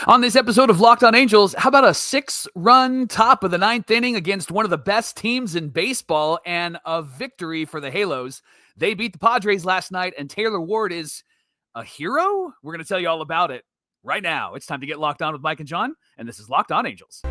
On this episode of Locked On Angels, how about a 6-run top of the 9th inning against one of the best teams in baseball and a victory for the Halos? They beat the Padres last night, and Taylor Ward is a hero? We're going to tell you all about it right now. It's time to get locked on with Mike and John, and this is Locked On Angels.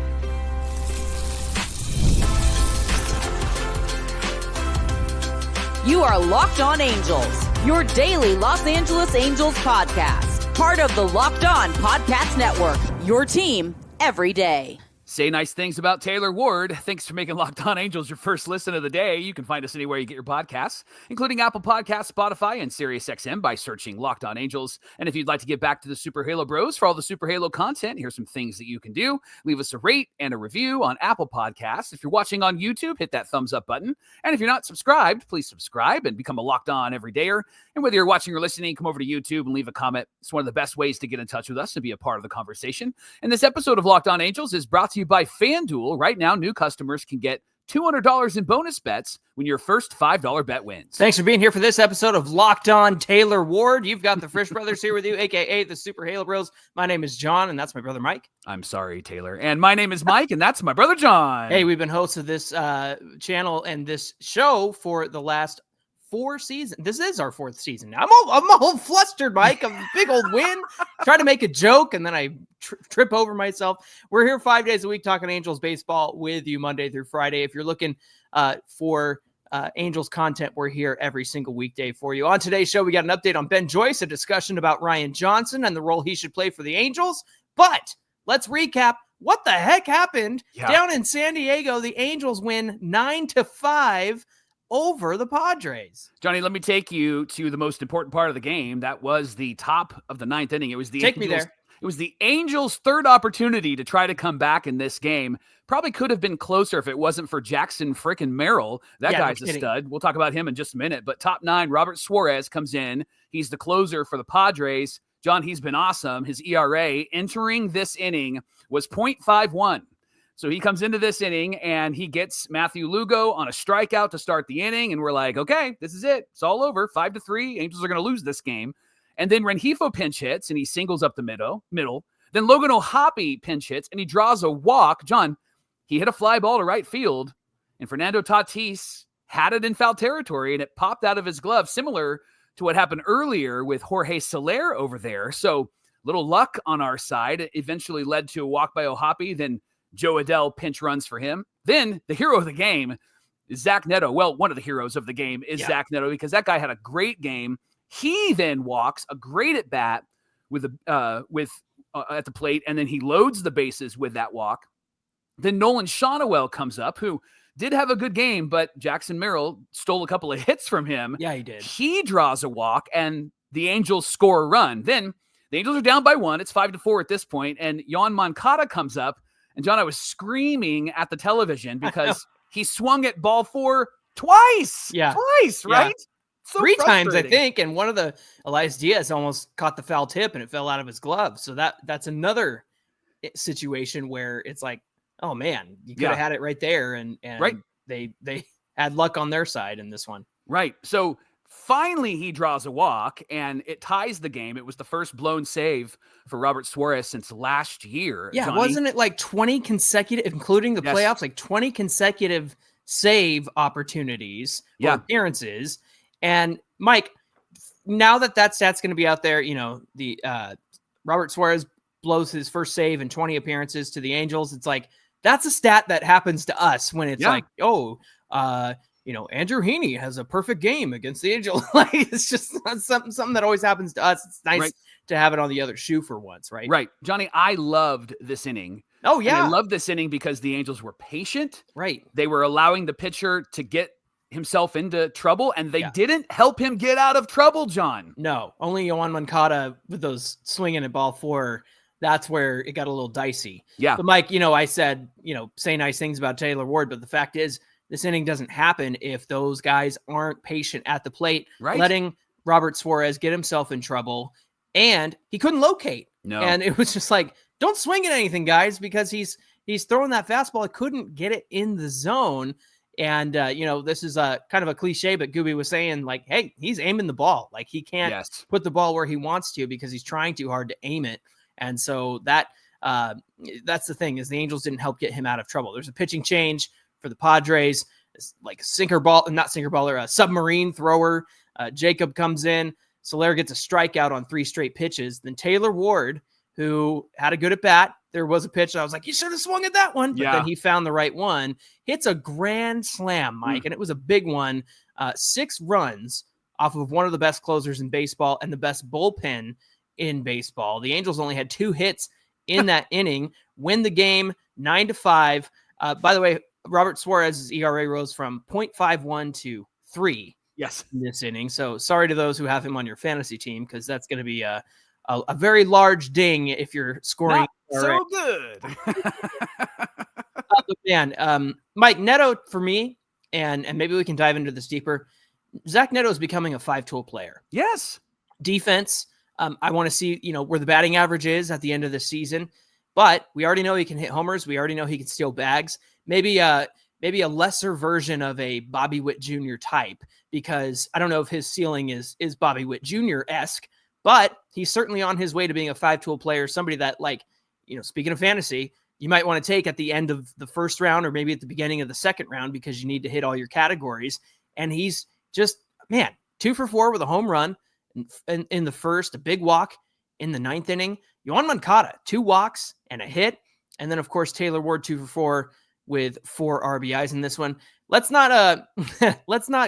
You are Locked On Angels, your daily Los Angeles Angels podcast. Part of the Locked On Podcast Network, your team every day. Say nice things about Taylor Ward. Thanks for making Locked On Angels your first listen of the day. You can find us anywhere you get your podcasts, including Apple Podcasts, Spotify, and SiriusXM by searching Locked On Angels. And if you'd like to get back to the Super Halo Bros for all the Super Halo content, here's some things that you can do. Leave us a rate and a review on Apple Podcasts. If you're watching on YouTube, hit that thumbs up button. And if you're not subscribed, please subscribe and become a Locked On Everydayer. And whether you're watching or listening, come over to YouTube and leave a comment. It's one of the best ways to get in touch with us and be a part of the conversation. And this episode of Locked On Angels is brought to you by FanDuel. Right now, new customers can get $200 in bonus bets when your first $5 bet wins. Thanks for being here for this episode of Locked On Taylor Ward. You've got the Frisch Brothers here with you, a.k.a. the Super Halo Bros. My name is John, and that's my brother Mike. I'm sorry, Taylor. And my name is Mike, and that's my brother John. Hey, we've been hosts of this channel and this show for the last 4 seasons. This is our 4th season. I'm all flustered, Mike. A big old win. Try to make a joke, and then I trip over myself. We're here 5 days a week talking Angels baseball with you Monday through Friday. If you're looking for Angels content, we're here every single weekday for you. On today's show, we got an update on Ben Joyce, a discussion about Ryan Johnson and the role he should play for the Angels. But let's recap what the heck happened down in San Diego. The Angels win 9-5 over the Padres. Johnny, let me take you to the most important part of the game. That was the top of the 9th inning. It was the It was the Angels' third opportunity to try to come back in this game. Probably could have been closer if it wasn't for Jackson frickin' Merrill. That guy's a stud. We'll talk about him in just a minute. But top 9, Robert Suarez comes in. He's the closer for the Padres. John, he's been awesome. His ERA entering this inning was .51. So he comes into this inning and he gets Matthew Lugo on a strikeout to start the inning. And we're like, okay, this is it. It's all over. 5-3. Angels are going to lose this game. And then Rengifo pinch hits and he singles up the middle. Then Logan O'Hoppe pinch hits and he draws a walk. John, he hit a fly ball to right field and Fernando Tatis had it in foul territory and it popped out of his glove, similar to what happened earlier with Jorge Soler over there. So little luck on our side. It eventually led to a walk by O'Hoppe. Then Joe Adell pinch runs for him. Then the hero of the game is Zach Neto. Well, one of the heroes of the game is Zach Neto because that guy had a great game. He then walks a great at bat with at the plate, and then he loads the bases with that walk. Then Nolan Shonowell comes up, who did have a good game, but Jackson Merrill stole a couple of hits from him. Yeah, he did. He draws a walk, and the Angels score a run. Then the Angels are down by 1. It's 5-4 at this point, and Yoan Moncada comes up. And John, I was screaming at the television because he swung at ball 4 twice. Yeah. Twice, right? Yeah. So 3 times, I think. And one of the Elias Diaz almost caught the foul tip and it fell out of his glove. So that's another situation where it's like, oh man, you could have had it right there. And they had luck on their side in this one. Right. So finally, he draws a walk, and it ties the game. It was the first blown save for Robert Suarez since last year. Yeah, Johnny. Wasn't it like 20 consecutive, including the playoffs, like 20 consecutive save opportunities or appearances? And Mike, now that stat's going to be out there, the Robert Suarez blows his first save in 20 appearances to the Angels. It's like, that's a stat that happens to us when it's like, Andrew Heaney has a perfect game against the Angels. Like, it's just something that always happens to us. It's nice to have it on the other shoe for once, right? Right. Johnny, I loved this inning. Oh, yeah. And I loved this inning because the Angels were patient. Right. They were allowing the pitcher to get himself into trouble, and they didn't help him get out of trouble, John. No, only Yoan Moncada with those swinging at ball 4. That's where it got a little dicey. Yeah. But Mike, I said, say nice things about Taylor Ward, but the fact is, this inning doesn't happen if those guys aren't patient at the plate, letting Robert Suarez get himself in trouble, and he couldn't locate. No. And it was just like, don't swing at anything, guys, because he's throwing that fastball. He couldn't get it in the zone. And, this is a kind of a cliche, but Gooby was saying, like, hey, he's aiming the ball. Like, he can't put the ball where he wants to because he's trying too hard to aim it. And so that's the thing, is the Angels didn't help get him out of trouble. There's a pitching change for the Padres. It's like a submarine thrower. Jacob comes in. Soler gets a strikeout on 3 straight pitches. Then Taylor Ward, who had a good at bat. There was a pitch I was like, you should have swung at that one. But then he found the right one. Hits a grand slam, Mike, and it was a big one. 6 runs off of one of the best closers in baseball and the best bullpen in baseball. The Angels only had 2 hits in that inning, win the game 9-5. By the way, Robert Suarez's ERA rose from 0.51 to 3. Yes, in this inning. So sorry to those who have him on your fantasy team, because that's going to be a very large ding if you're scoring. Not so good. Man, Mike, Neto for me, and maybe we can dive into this deeper. Zach Neto is becoming a 5-tool player. Yes. Defense. I want to see, where the batting average is at the end of the season, but we already know he can hit homers. We already know he can steal bags. Maybe a lesser version of a Bobby Witt Jr. type, because I don't know if his ceiling is Bobby Witt Jr.-esque, but he's certainly on his way to being a 5-tool player, somebody that, speaking of fantasy, you might want to take at the end of the first round or maybe at the beginning of the second round, because you need to hit all your categories. And he's just, 2 for 4 with a home run in the first, a big walk in the 9th inning. Yohan Moncada, 2 walks and a hit. And then, of course, Taylor Ward, 2 for 4 with 4 RBIs in this one. Let's not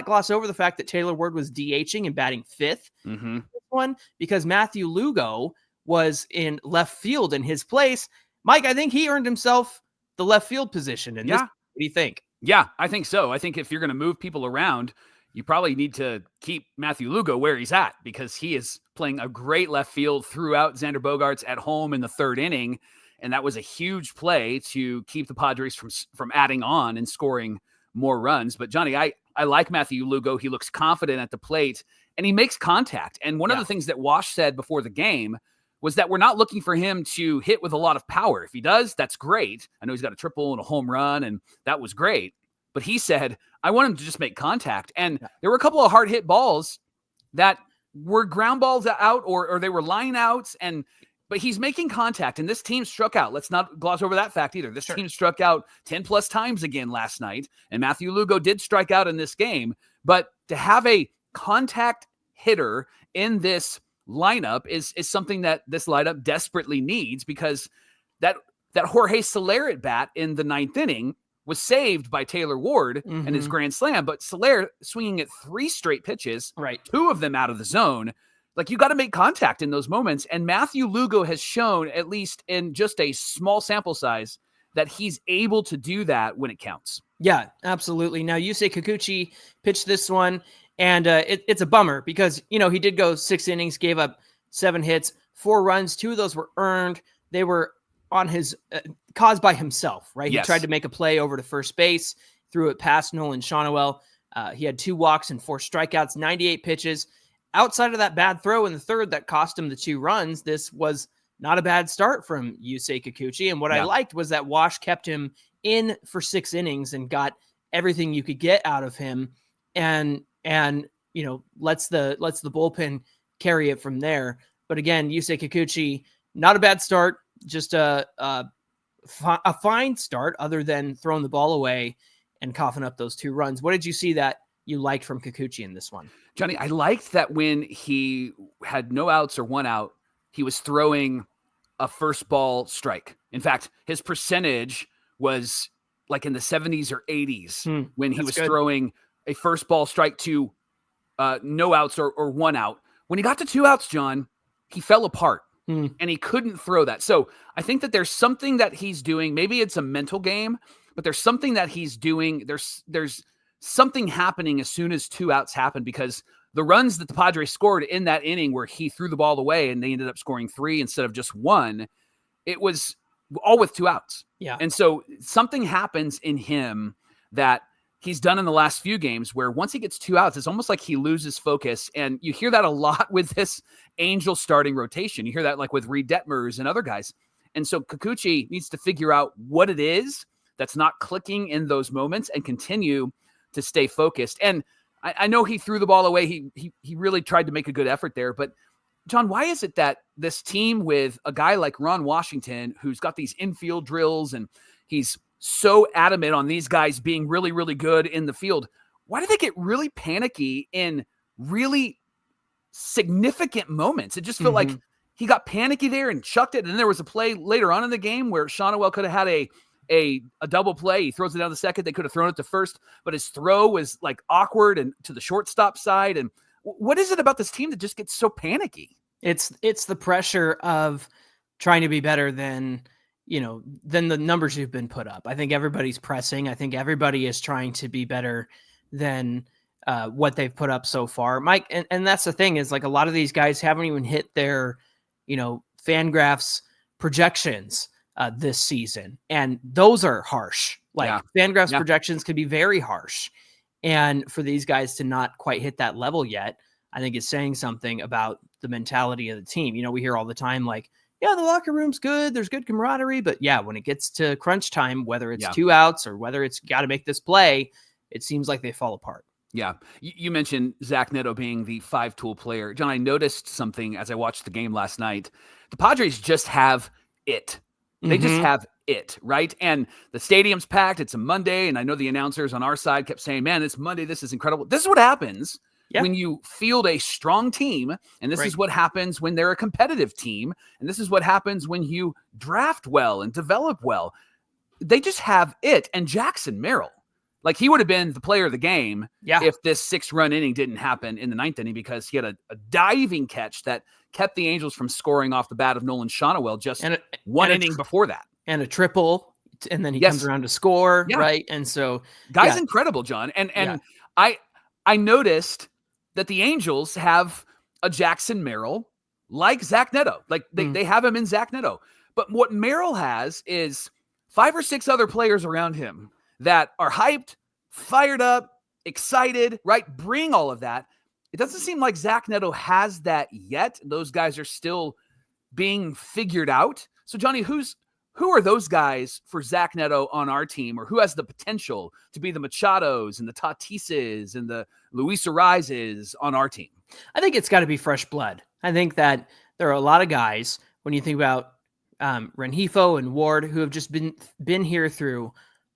gloss over the fact that Taylor Ward was DHing and batting 5th in this one, because Matthew Lugo was in left field in his place. Mike, I think he earned himself the left field position. And what do you think? Yeah, I think so. I think if you're going to move people around, you probably need to keep Matthew Lugo where he's at, because he is playing a great left field throughout Xander Bogaerts at home in the 3rd inning. And that was a huge play to keep the Padres from adding on and scoring more runs. But Johnny, I like Matthew Lugo. He looks confident at the plate and he makes contact. And one of the things that Wash said before the game was that we're not looking for him to hit with a lot of power. If he does, that's great. I know he's got a triple and a home run, and that was great. But he said, I want him to just make contact. And there were a couple of hard hit balls that were ground balls out or they were line outs. But he's making contact, and this team struck out. Let's not gloss over that fact either. This team struck out 10 plus times again last night, and Matthew Lugo did strike out in this game. But to have a contact hitter in this lineup is something that this lineup desperately needs, because that Jorge Soler at bat in the 9th inning was saved by Taylor Ward and his grand slam. But Soler swinging at 3 straight pitches, 2 of them out of the zone. Like, you got to make contact in those moments. And Matthew Lugo has shown, at least in just a small sample size, that he's able to do that when it counts. Yeah, absolutely. Now, Yusei Kikuchi pitched this one, and it's a bummer because, he did go 6 innings, gave up 7 hits, 4 runs. 2 of those were earned. They were on his caused by himself, right? Yes. He tried to make a play over to first base, threw it past Nolan Shonowell. He had 2 walks and 4 strikeouts, 98 pitches. Outside of that bad throw in the 3rd that cost him the 2 runs, this was not a bad start from Yusei Kikuchi. And what I liked was that Wash kept him in for 6 innings and got everything you could get out of him, and lets the bullpen carry it from there. But again, Yusei Kikuchi, not a bad start, just a fine start, other than throwing the ball away and coughing up those 2 runs. What did you see that you liked from Kikuchi in this one? Johnny, I liked that when he had no outs or 1 out, he was throwing a first ball strike. In fact, his percentage was like in the 70s or 80s when he was throwing a first ball strike to no outs or 1 out. When he got to 2 outs, John, he fell apart and he couldn't throw that. So I think that there's something that he's doing. Maybe it's a mental game, but there's something that he's doing. There's something happening as soon as 2 outs happen, because the runs that the Padres scored in that inning where he threw the ball away and they ended up scoring 3 instead of just 1, it was all with 2 outs. Yeah. And so something happens in him that he's done in the last few games where once he gets 2 outs, it's almost like he loses focus. And you hear that a lot with this Angel starting rotation. You hear that like with Reed Detmers and other guys. And so Kikuchi needs to figure out what it is that's not clicking in those moments and continue to stay focused. And I know he threw the ball away. He really tried to make a good effort there, but John, why is it that this team with a guy like Ron Washington, who's got these infield drills and he's so adamant on these guys being really, really good in the field, why do they get really panicky in really significant moments? It just felt like he got panicky there and chucked it. And then there was a play later on in the game where Shonowell could have had a double play. He throws it down to second. They could have thrown it to first, but his throw was like awkward and to the shortstop side. And what is it about this team that just gets so panicky? It's the pressure of trying to be better than the numbers you've been put up. I think everybody's pressing. I think everybody is trying to be better than what they've put up so far, Mike. And that's the thing, is like a lot of these guys haven't even hit their, FanGraphs projections this season. And those are harsh. FanGraphs projections can be very harsh. And for these guys to not quite hit that level yet, I think is saying something about the mentality of the team. We hear all the time, like, yeah, the locker room's good. There's good camaraderie. But yeah, when it gets to crunch time, whether it's 2 outs or whether it's got to make this play, it seems like they fall apart. Yeah. You mentioned Zach Neto being the 5-tool player. John, I noticed something as I watched the game last night. The Padres just have it. They just have it, right? And the stadium's packed. It's a Monday. And I know the announcers on our side kept saying, man, it's Monday. This is incredible. This is what happens when you field a strong team. And this is what happens when they're a competitive team. And this is what happens when you draft well and develop well. They just have it. And Jackson Merrill, like, he would have been the player of the game if this 6-run inning didn't happen in the 9th inning, because he had a diving catch that kept the Angels from scoring off the bat of Nolan Shonowell just one inning before that. And a triple, and then he comes around to score, right? And so guy's incredible, John. And I noticed that the Angels have a Jackson Merrill like Zach Neto. Like they have him in Zach Neto. But what Merrill has is 5 or 6 other players around him that are hyped, fired up, excited, right? Bring all of that. It doesn't seem like Zach Neto has that yet. Those guys are still being figured out. So, Johnny, who are those guys for Zach Neto on our team, or who has the potential to be the Machados and the Tatises and the Luis Arraezes on our team? I think it's got to be fresh blood. I think that there are a lot of guys, when you think about Rengifo and Ward, who have just been here through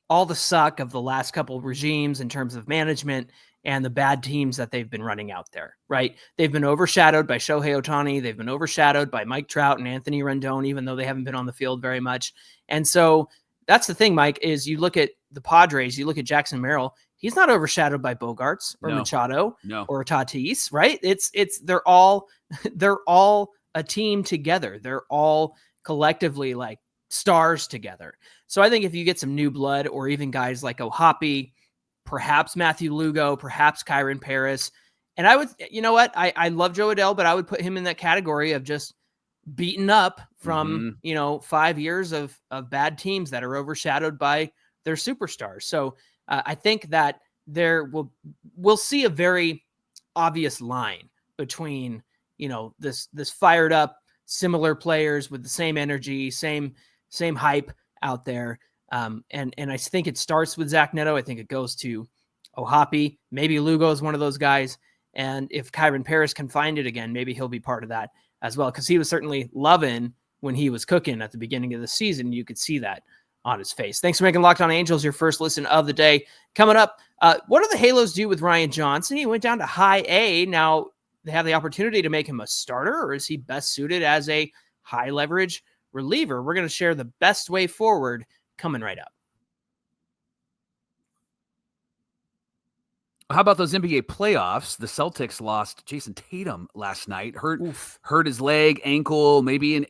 all the suck of the last couple of regimes in terms of management and the bad teams that they've been running out there, right? They've been overshadowed by Shohei Ohtani. They've been overshadowed by Mike Trout and Anthony Rendon, even though they haven't been on the field very much. And so that's the thing, Mike, is you look at the Padres, you look at Jackson Merrill, he's not overshadowed by Bogarts or Machado or Tatis, right? They're all a team together. They're all collectively like stars together. So I think if you get some new blood, or even guys like O'Hoppe, perhaps Matthew Lugo, perhaps Kyron Paris, and I would, I love Joe Adell, but I would put him in that category of just beaten up from, 5 years of bad teams that are overshadowed by their superstars. So I think that we'll see a very obvious line between, this fired up, similar players with the same energy, same hype out there. And I think it starts with Zach Neto. I think it goes to O'Hoppe. Maybe Lugo is one of those guys. And if Kyron Paris can find it again, maybe he'll be part of that as well, because he was certainly loving when he was cooking at the beginning of the season. You could see that on his face. Thanks for making Locked On Angels your first listen of the day. Coming up, what do the Halos do with Ryan Johnson? He went down to high A. Now they have the opportunity to make him a starter, or is he best suited as a high leverage reliever? We're going to share the best way forward coming right up. How about those NBA playoffs? The Celtics lost Jason Tatum last night. Hurt his leg, ankle, maybe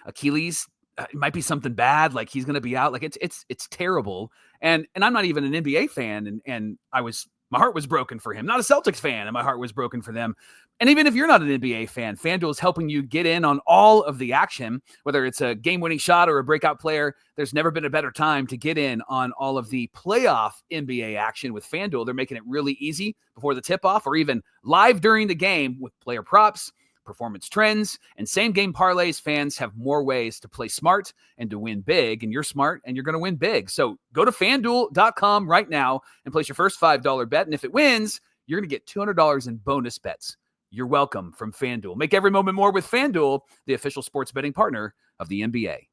Achilles. It might be something bad, like he's going to be out. Like it's terrible. And I'm not even an NBA fan, and my heart was broken for him. Not a Celtics fan, and my heart was broken for them. And even if you're not an NBA fan, FanDuel is helping you get in on all of the action, whether it's a game-winning shot or a breakout player. There's never been a better time to get in on all of the playoff NBA action with FanDuel. They're making it really easy before the tip-off, or even live during the game with player props, performance trends, and same-game parlays. Fans have more ways to play smart and to win big, and you're smart and you're going to win big. So go to FanDuel.com right now and place your first $5 bet, and if it wins, you're going to get $200 in bonus bets. you're welcome from FanDuel. Make every moment more with FanDuel, the official sports betting partner of the NBA.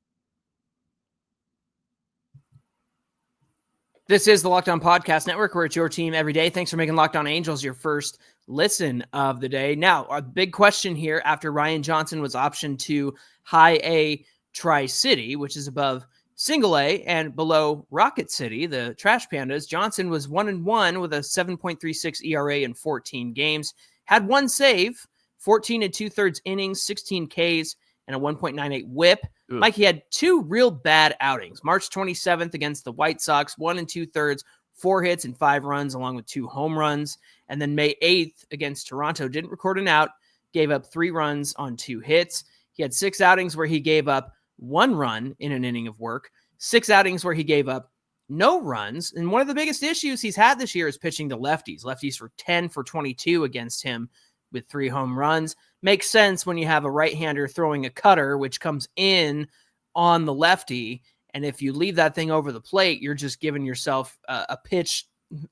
This is the Locked On Podcast Network, where it's your team every day. Thanks for making Locked On Angels your first listen of the day. Now, a big question here after Ryan Johnson was optioned to High A Tri-City, which is above Single A and below Rocket City, the Trash Pandas. Johnson was 1-1 with a 7.36 ERA in 14 games, had one save, 14 2/3 innings, 16 Ks, and a 1.98 whip. Ooh. Mike, he had two real bad outings. March 27th against the White Sox, 1 2/3, 4 hits and 5 runs, along with 2 home runs. And then May 8th against Toronto, didn't record an out, gave up 3 runs on 2 hits. He had 6 outings where he gave up 1 run in an inning of work, 6 outings where he gave up no runs. And one of the biggest issues he's had this year is pitching to lefties. Lefties were 10 for 22 against him with 3 home runs. Makes sense when you have a right-hander throwing a cutter, which comes in on the lefty. And if you leave that thing over the plate, you're just giving yourself a pitch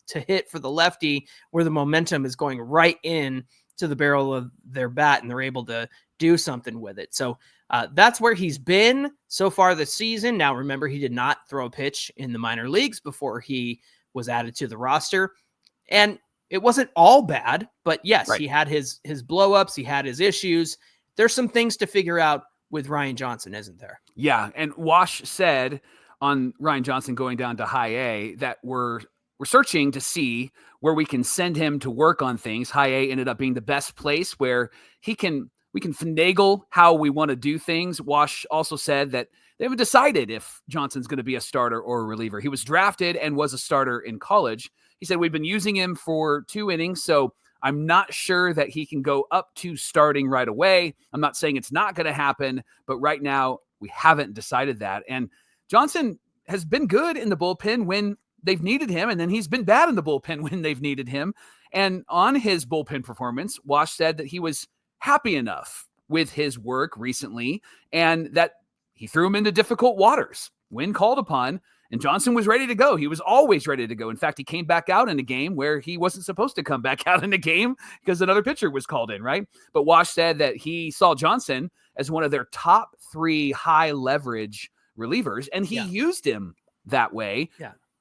to hit for the lefty where the momentum is going right in to the barrel of their bat, and they're able to do something with it. So that's where he's been so far this season. Now, remember, he did not throw a pitch in the minor leagues before he was added to the roster. And it wasn't all bad, but yes, right. He had his blow-ups. He had his issues. There's some things to figure out with Ryan Johnson, isn't there? Yeah, and Wash said on Ryan Johnson going down to High A that we're searching to see where we can send him to work on things. High A ended up being the best place where we can finagle how we want to do things. Wash also said that they haven't decided if Johnson's going to be a starter or a reliever. He was drafted and was a starter in college. He said, we've been using him for 2 innings, so I'm not sure that he can go up to starting right away. I'm not saying it's not going to happen, but right now we haven't decided that. And Johnson has been good in the bullpen when they've needed him, and then he's been bad in the bullpen when they've needed him. And on his bullpen performance, Wash said that he was happy enough with his work recently and that he threw him into difficult waters when called upon. And Johnson was ready to go. He was always ready to go. In fact, he came back out in a game where he wasn't supposed to come back out in a game because another pitcher was called in, right? But Wash said that he saw Johnson as one of their top 3 high leverage relievers, and he used him that way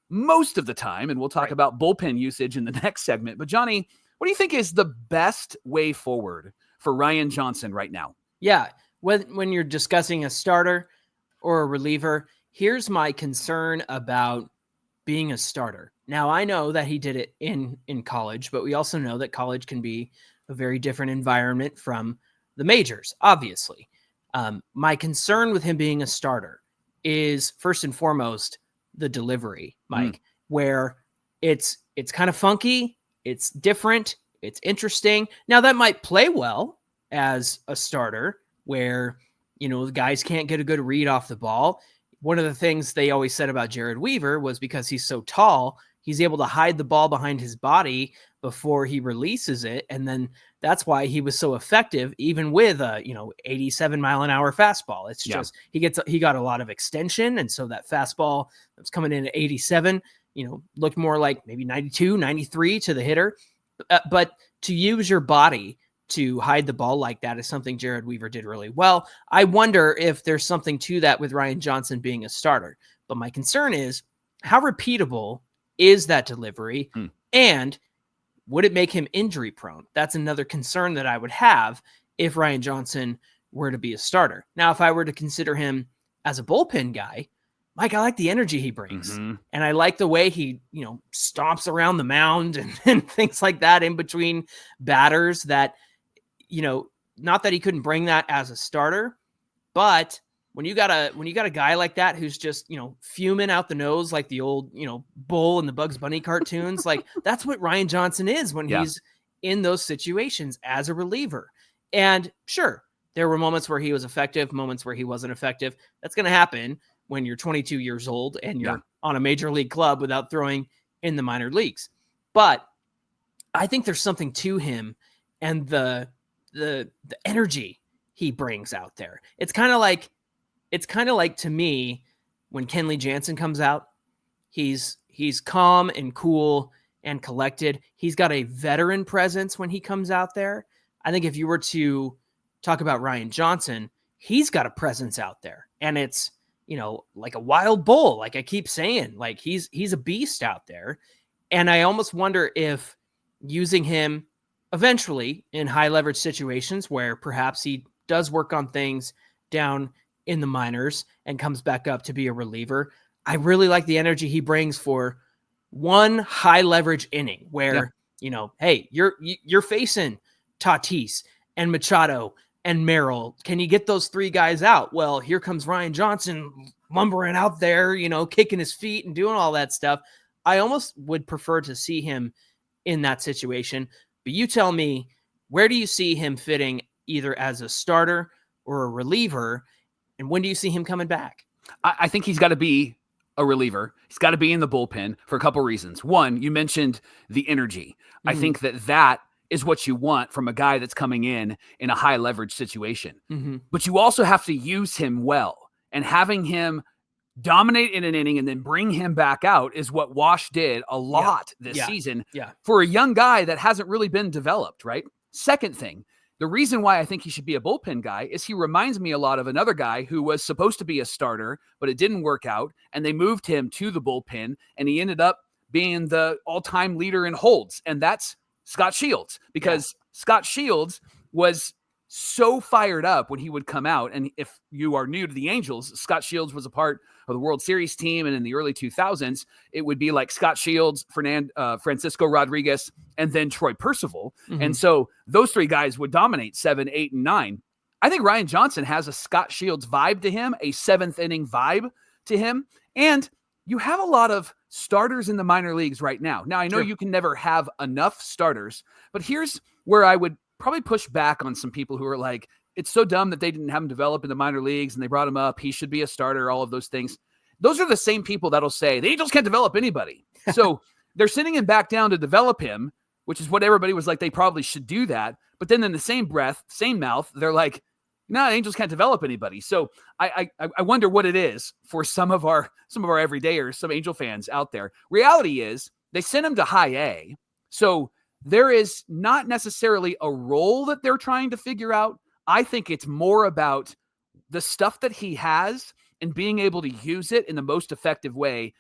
most of the time. And we'll talk about bullpen usage in the next segment. But Johnny, what do you think is the best way forward for Ryan Johnson right now? Yeah, when you're discussing a starter or a reliever, here's my concern about being a starter. Now, I know that he did it in college, but we also know that college can be a very different environment from the majors, obviously. My concern with him being a starter is, first and foremost, the delivery, Mike, where it's kind of funky, it's different, it's interesting. Now, that might play well as a starter where, the guys can't get a good read off the ball. One of the things they always said about Jared Weaver was because he's so tall, he's able to hide the ball behind his body before he releases it. And then that's why he was so effective, even with a, 87 mile an hour fastball. It's just, he got a lot of extension. And so that fastball that was coming in at 87, looked more like maybe 92, 93 to the hitter. But to use your body to hide the ball like that is something Jared Weaver did really well. I wonder if there's something to that with Ryan Johnson being a starter. But my concern is, how repeatable is that delivery? And would it make him injury prone? That's another concern that I would have if Ryan Johnson were to be a starter. Now, if I were to consider him as a bullpen guy, Mike, I like the energy he brings. And I like the way he, stomps around the mound and things like that in between batters that, not that he couldn't bring that as a starter, but when you got a guy like that who's just, fuming out the nose like the old, bull in the Bugs Bunny cartoons, like that's what Ryan Johnson is when he's in those situations as a reliever. And sure, there were moments where he was effective, moments where he wasn't effective. That's going to happen when you're 22 years old and you're on a major league club without throwing in the minor leagues. But I think there's something to him and the energy he brings out there. It's kind of like to me, when Kenley Jansen comes out, he's calm and cool and collected. He's got a veteran presence when he comes out there. I think if you were to talk about Ryan Johnson, he's got a presence out there, and it's, like a wild bull. Like I keep saying, like he's a beast out there. And I almost wonder if using him eventually in high leverage situations where perhaps he does work on things down in the minors and comes back up to be a reliever. I really like the energy he brings for one high leverage inning where, hey, you're facing Tatis and Machado and Merrill. Can you get those three guys out? Well, here comes Ryan Johnson lumbering out there, kicking his feet and doing all that stuff. I almost would prefer to see him in that situation. But you tell me, where do you see him fitting either as a starter or a reliever? And when do you see him coming back? I think he's got to be a reliever. He's got to be in the bullpen for a couple reasons. One, you mentioned the energy. Mm-hmm. I think that is what you want from a guy that's coming in a high leverage situation. Mm-hmm. But you also have to use him well, and having him dominate in an inning and then bring him back out is what Wash did a lot this season for a young guy that hasn't really been developed, right? Second thing, the reason why I think he should be a bullpen guy is he reminds me a lot of another guy who was supposed to be a starter, but it didn't work out, and they moved him to the bullpen, and he ended up being the all-time leader in holds, and that's Scott Shields, because Scott Shields was so fired up when he would come out. And if you are new to the Angels, Scott Shields was a part of the World Series team. And in the early 2000s, it would be like Scott Shields, Francisco Rodriguez, and then Troy Percival. Mm-hmm. And so those three guys would dominate 7, 8, and 9. I think Ryan Johnson has a Scott Shields vibe to him, a seventh inning vibe to him. And you have a lot of starters in the minor leagues right now. Now, I know you can never have enough starters, but here's where I would probably push back on some people who are like, it's so dumb that they didn't have him develop in the minor leagues and they brought him up. He should be a starter, all of those things. Those are the same people that'll say the Angels can't develop anybody. So they're sending him back down to develop him, which is what everybody was like, they probably should do that. But then in the same breath, same mouth, they're like, no, the Angels can't develop anybody. So I wonder what it is for some of our everydayers, some Angel fans out there. Reality is they sent him to high A. So there is not necessarily a role that they're trying to figure out. I think it's more about the stuff that he has and being able to use it in the most effective way.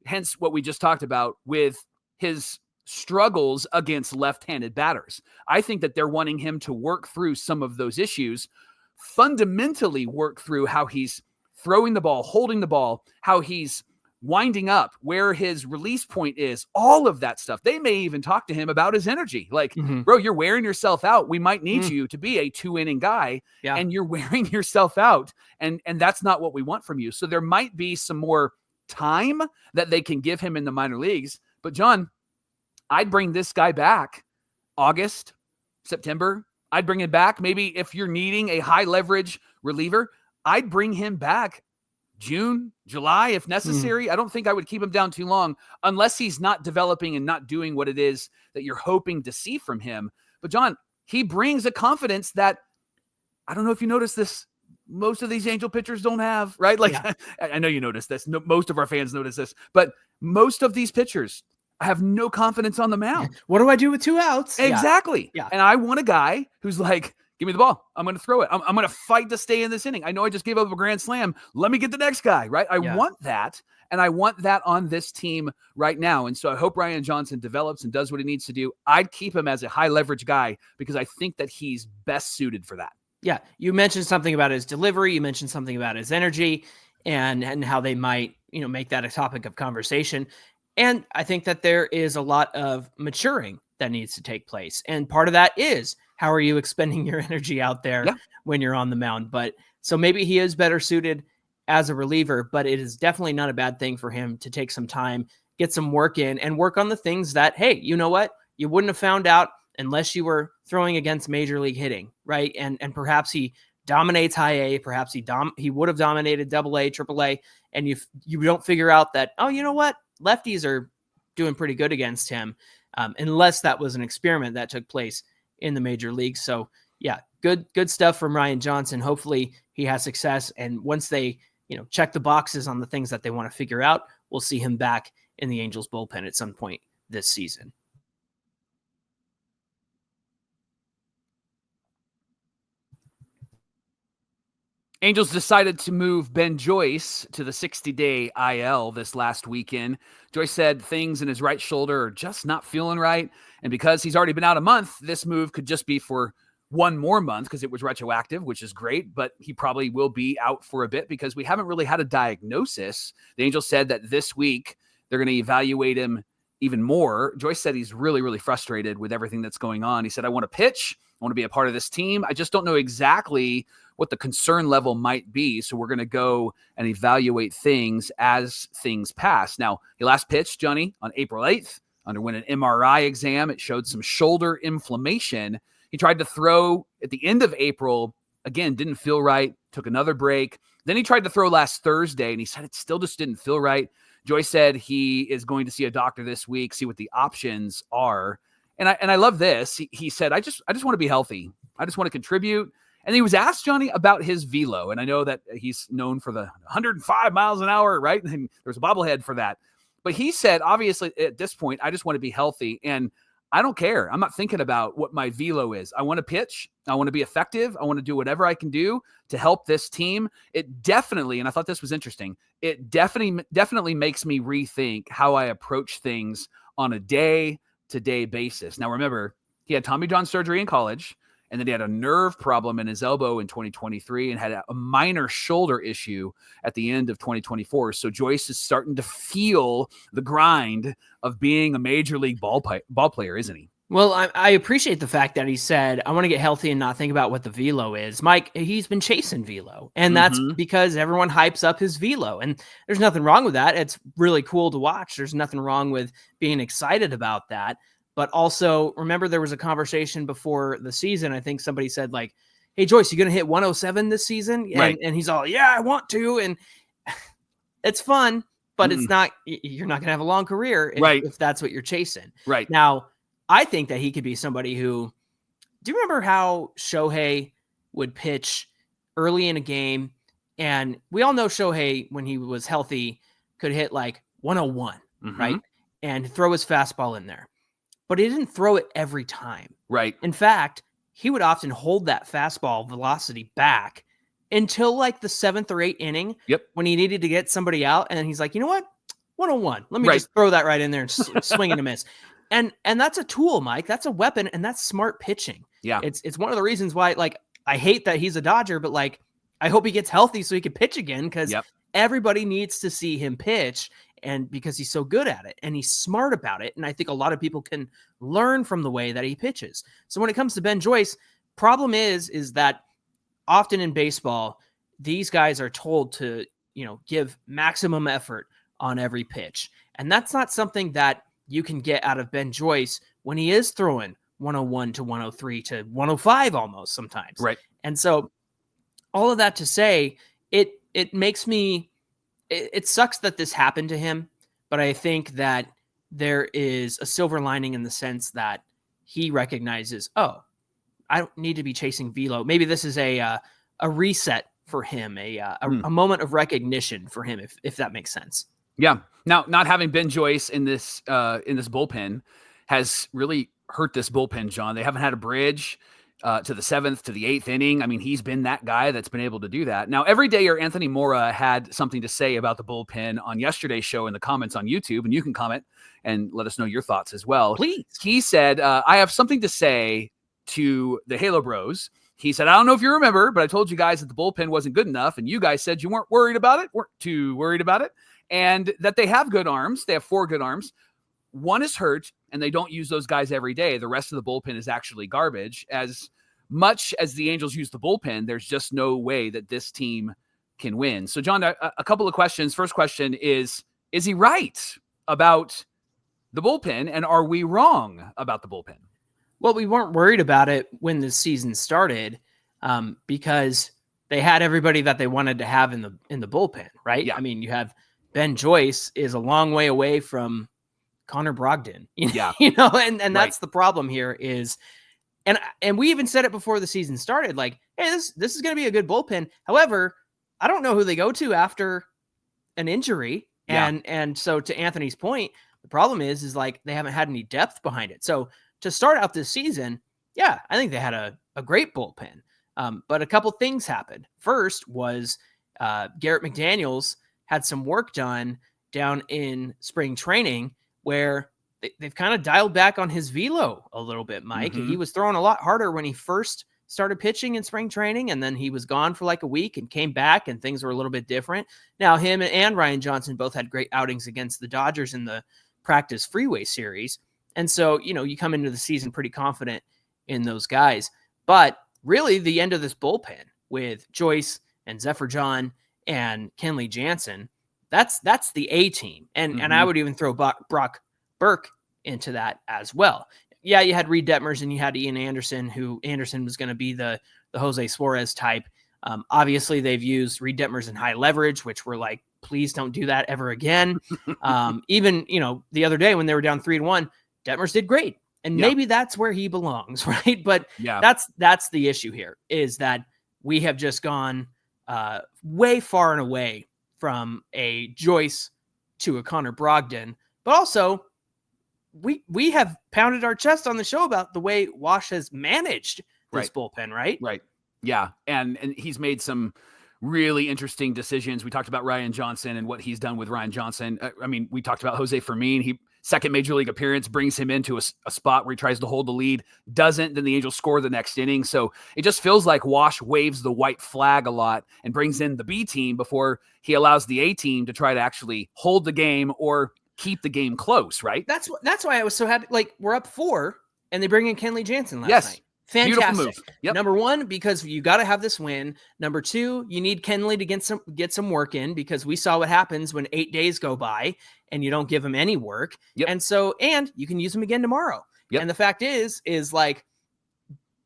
Hence what we just talked about with his struggles against left-handed batters. I think that they're wanting him to work through some of those issues, fundamentally work through how he's throwing the ball, holding the ball, how he's winding up, where his release point is, all of that stuff. They may even talk to him about his energy. Like, bro, you're wearing yourself out. We might need you to be a 2-inning guy, and you're wearing yourself out. And that's not what we want from you. So there might be some more time that they can give him in the minor leagues. But John, I'd bring this guy back August, September. I'd bring him back. Maybe if you're needing a high leverage reliever, I'd bring him back June, July, if necessary. I don't think I would keep him down too long unless he's not developing and not doing what it is that you're hoping to see from him. But John, he brings a confidence that, I don't know if you noticed this, most of these Angel pitchers don't have, right? Like, I know you noticed this. No, most of our fans notice this, but most of these pitchers have no confidence on the mound. What do I do with 2 outs? Exactly. Yeah. And I want a guy who's like, give me the ball. I'm going to throw it. I'm going to fight to stay in this inning. I know I just gave up a grand slam. Let me get the next guy, right? I want that. And I want that on this team right now. And so I hope Ryan Johnson develops and does what he needs to do. I'd keep him as a high leverage guy because I think that he's best suited for that. Yeah. You mentioned something about his delivery. You mentioned something about his energy and how they might, make that a topic of conversation. And I think that there is a lot of maturing that needs to take place. And part of that is, how are you expending your energy out there when you're on the mound? But so maybe he is better suited as a reliever, but it is definitely not a bad thing for him to take some time, get some work in, and work on the things that, hey, you know what? You wouldn't have found out unless you were throwing against major league hitting, right? And perhaps he dominates high A, perhaps he would have dominated double A, triple A, and you don't figure out that, oh, you know what? Lefties are doing pretty good against him, unless that was an experiment that took place in the major leagues. So yeah, good stuff from Ryan Johnson. Hopefully he has success. And once they, check the boxes on the things that they want to figure out, we'll see him back in the Angels bullpen at some point this season. Angels decided to move Ben Joyce to the 60-day IL this last weekend. Joyce said things in his right shoulder are just not feeling right. And because he's already been out a month, this move could just be for one more month because it was retroactive, which is great. But he probably will be out for a bit because we haven't really had a diagnosis. The Angels said that this week they're going to evaluate him even more. Joyce said he's really, really frustrated with everything that's going on. He said, I want to pitch. I want to be a part of this team. I just don't know exactly what the concern level might be. So we're going to go and evaluate things as things pass. Now, he last pitched, Johnny, on April 8th, underwent an MRI exam. It showed some shoulder inflammation. He tried to throw at the end of April. Again, didn't feel right. Took another break. Then he tried to throw last Thursday, and he said it still just didn't feel right. Joyce said he is going to see a doctor this week, see what the options are. And I love this. He said, I just want to be healthy. I just want to contribute. And he was asked, Johnny, about his velo. And I know that he's known for the 105 miles an hour, right? And there's a bobblehead for that. But he said, obviously, at this point, I just want to be healthy. And I don't care. I'm not thinking about what my velo is. I want to pitch. I want to be effective. I want to do whatever I can do to help this team. It definitely, and I thought this was interesting, it definitely makes me rethink how I approach things on a day-to-day basis. Now, remember, he had Tommy John surgery in college, and then he had a nerve problem in his elbow in 2023 and had a minor shoulder issue at the end of 2024. So Joyce is starting to feel the grind of being a major league ball player, isn't he? Well, I appreciate the fact that he said, I want to get healthy and not think about what the velo is. Mike, he's been chasing velo, and that's because everyone hypes up his velo, and there's nothing wrong with that. It's really cool to watch. There's nothing wrong with being excited about that. But also, remember, there was a conversation before the season. I think somebody said, like, hey, Joyce, you going to hit 107 this season? Right. And he's all, yeah, I want to. And it's fun, but it's not, you're not going to have a long career if that's what you're chasing. Right. Now, I think that he could be somebody who, do you remember how Shohei would pitch early in a game? And we all know Shohei, when he was healthy, could hit like 101, right? And throw his fastball in there. But he didn't throw it every time. Right. In fact, he would often hold that fastball velocity back until like the 7th or 8th inning when he needed to get somebody out. And then he's like, you know what? 101. Let me just throw that right in there and swing and a miss. And that's a tool, Mike. That's a weapon, and that's smart pitching. Yeah. It's one of the reasons why, like, I hate that he's a Dodger, but like, I hope he gets healthy so he can pitch again, because everybody needs to see him pitch. And because he's so good at it and he's smart about it. And I think a lot of people can learn from the way that he pitches. So when it comes to Ben Joyce, problem is that often in baseball, these guys are told to, give maximum effort on every pitch. And that's not something that you can get out of Ben Joyce when he is throwing 101 to 103 to 105 almost sometimes. Right. And so all of that to say, it makes me, it sucks that this happened to him, but I think that there is a silver lining in the sense that he recognizes, oh, I don't need to be chasing velo. Maybe this is a reset for him, a moment of recognition for him, if that makes sense. Yeah. Now, not having Ben Joyce in this bullpen has really hurt this bullpen, John. They haven't had a bridge to the 7th, to the 8th inning. I mean, he's been that guy that's been able to do that. Now, every day, Anthony Mora had something to say about the bullpen on yesterday's show in the comments on YouTube, and you can comment and let us know your thoughts as well. Please. He said, I have something to say to the Halo Bros. He said, I don't know if you remember, but I told you guys that the bullpen wasn't good enough, and you guys said you weren't too worried about it, and that they have good arms. They have 4 good arms. One is hurt, and they don't use those guys every day. The rest of the bullpen is actually garbage. As much as the Angels use the bullpen, there's just no way that this team can win. So, John, a couple of questions. First question is he right about the bullpen, and are we wrong about the bullpen? Well, we weren't worried about it when the season started because they had everybody that they wanted to have in the bullpen, right? Yeah. I mean, you have Ben Joyce is a long way away from Connor Brogdon, and that's the problem here is, and we even said it before the season started, like, hey, this is going to be a good bullpen. However, I don't know who they go to after an injury. And so to Anthony's point, the problem is like, they haven't had any depth behind it. So to start out this season, I think they had a great bullpen. But a couple things happened. First was Garrett McDaniels had some work done down in spring training where they've kind of dialed back on his velo a little bit, Mike. Mm-hmm. He was throwing a lot harder when he first started pitching in spring training, and then he was gone for like a week and came back, and things were a little bit different. Now, him and Ryan Johnson both had great outings against the Dodgers in the practice freeway series. And so, you come into the season pretty confident in those guys. But really, the end of this bullpen with Joyce and Zephyr John and Kenley Jansen, that's the A team. And I would even throw Brock Burke into that as well. Yeah, you had Reed Detmers and you had Ian Anderson, who Anderson was going to be the Jose Suarez type. Obviously, they've used Reed Detmers in high leverage, which we're like, please don't do that ever again. Even, the other day when they were down 3-1, Detmers did great. And maybe that's where he belongs, right? But that's the issue here, is that we have just gone way far and away from a Joyce to a Connor Brogdon. But also, we have pounded our chest on the show about the way Wash has managed this bullpen, right? Right. Yeah. And he's made some really interesting decisions. We talked about Ryan Johnson and what he's done with Ryan Johnson. We talked about Jose Fermin. Second major league appearance brings him into a spot where he tries to hold the lead, doesn't, then the Angels score the next inning. So it just feels like Wash waves the white flag a lot and brings in the B team before he allows the A team to try to actually hold the game or keep the game close, right? That's why I was so happy. Like, we're up 4 and they bring in Kenley Jansen last night. Fantastic. Beautiful move. Yep. Number 1, because you got to have this win. Number 2, you need Kenley to get some work in, because we saw what happens when 8 days go by and you don't give him any work. Yep. And you can use him again tomorrow. Yep. And the fact is like,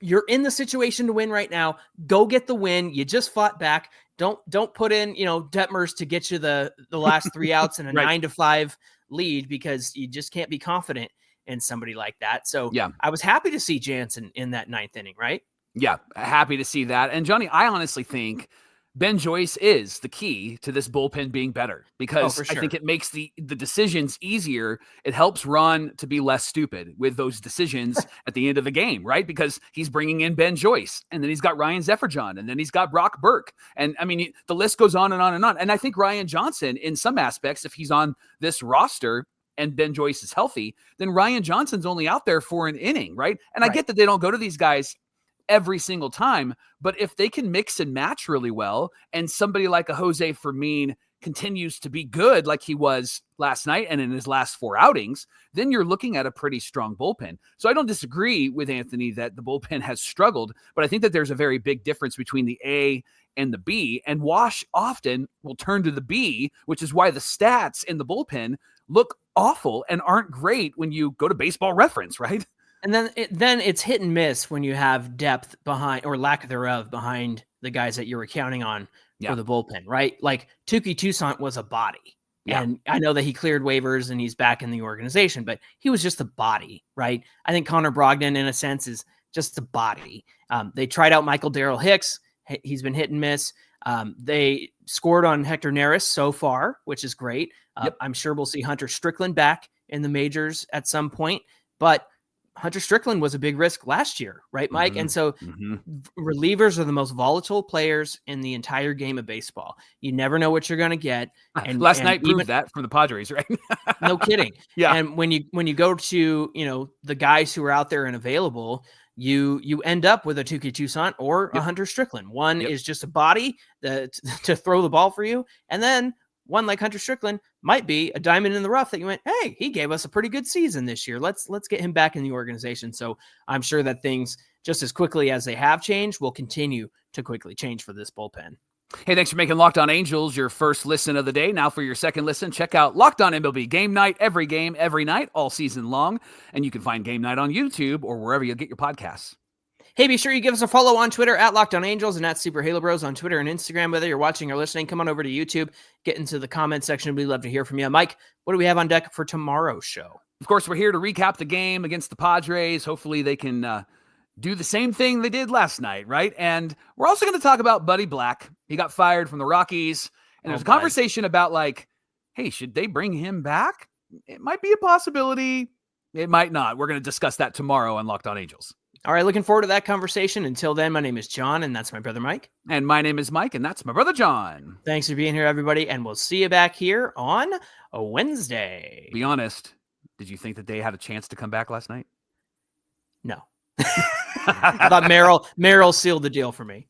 you're in the situation to win right now. Go get the win. You just fought back. Don't put in, Detmers to get you the last 3 outs in a 9-5 lead, because you just can't be confident in somebody like that. So I was happy to see Jansen in that 9th inning, right? Yeah, happy to see that. And Johnny, I honestly think Ben Joyce is the key to this bullpen being better, because I think it makes the decisions easier. It helps Ron to be less stupid with those decisions at the end of the game, right? Because he's bringing in Ben Joyce, and then he's got Ryan Zephyr-John, and then he's got Brock Burke. And the list goes on and on and on. And I think Ryan Johnson, in some aspects, if he's on this roster and Ben Joyce is healthy, then Ryan Johnson's only out there for an inning, right? And I get that they don't go to these guys every single time, but if they can mix and match really well, and somebody like a Jose Fermin continues to be good like he was last night and in his last 4 outings, then you're looking at a pretty strong bullpen. So I don't disagree with Anthony that the bullpen has struggled, but I think that there's a very big difference between the A and the B, and Wash often will turn to the B, which is why the stats in the bullpen look awful and aren't great when you go to Baseball Reference, right? And then it's hit and miss when you have depth behind, or lack thereof, behind the guys that you were counting on for the bullpen, right? Like Touki Toussaint was a body. Yeah. And I know that he cleared waivers and he's back in the organization, but he was just a body, right? I think Connor Brogdon, in a sense, is just a body. They tried out Michael Darrell Hicks. He's been hit and miss. They scored on Hector Neris so far, which is great. I'm sure we'll see Hunter Strickland back in the majors at some point, but Hunter Strickland was a big risk last year, right, Mike? And so relievers are the most volatile players in the entire game of baseball. You never know what you're going to get. And last night proved that from the Padres, right? No kidding. Yeah. And when you go to, the guys who are out there and available, you end up with a Touki Toussaint or a Hunter Strickland. One is just a body to throw the ball for you. And then one like Hunter Strickland might be a diamond in the rough that you went, hey, he gave us a pretty good season this year. Let's get him back in the organization. So I'm sure that things, just as quickly as they have changed, will continue to quickly change for this bullpen. Hey, thanks for making Locked On Angels your first listen of the day. Now for your second listen, check out Locked On MLB Game Night, every game, every night, all season long. And you can find Game Night on YouTube or wherever you get your podcasts. Hey, be sure you give us a follow on Twitter at Locked On Angels and at Super Halo Bros on Twitter and Instagram. Whether you're watching or listening, come on over to YouTube, get into the comment section. We'd love to hear from you. Mike, what do we have on deck for tomorrow's show? Of course, we're here to recap the game against the Padres. Hopefully they can do the same thing they did last night, right? And we're also going to talk about Buddy Black. He got fired from the Rockies. And there's a conversation about like, hey, should they bring him back? It might be a possibility. It might not. We're going to discuss that tomorrow on Locked On Angels. All right, looking forward to that conversation. Until then, my name is John, and that's my brother Mike. And my name is Mike, and that's my brother John. Thanks for being here, everybody, and we'll see you back here on a Wednesday. Be honest, did you think that they had a chance to come back last night? No. I thought Merrill sealed the deal for me.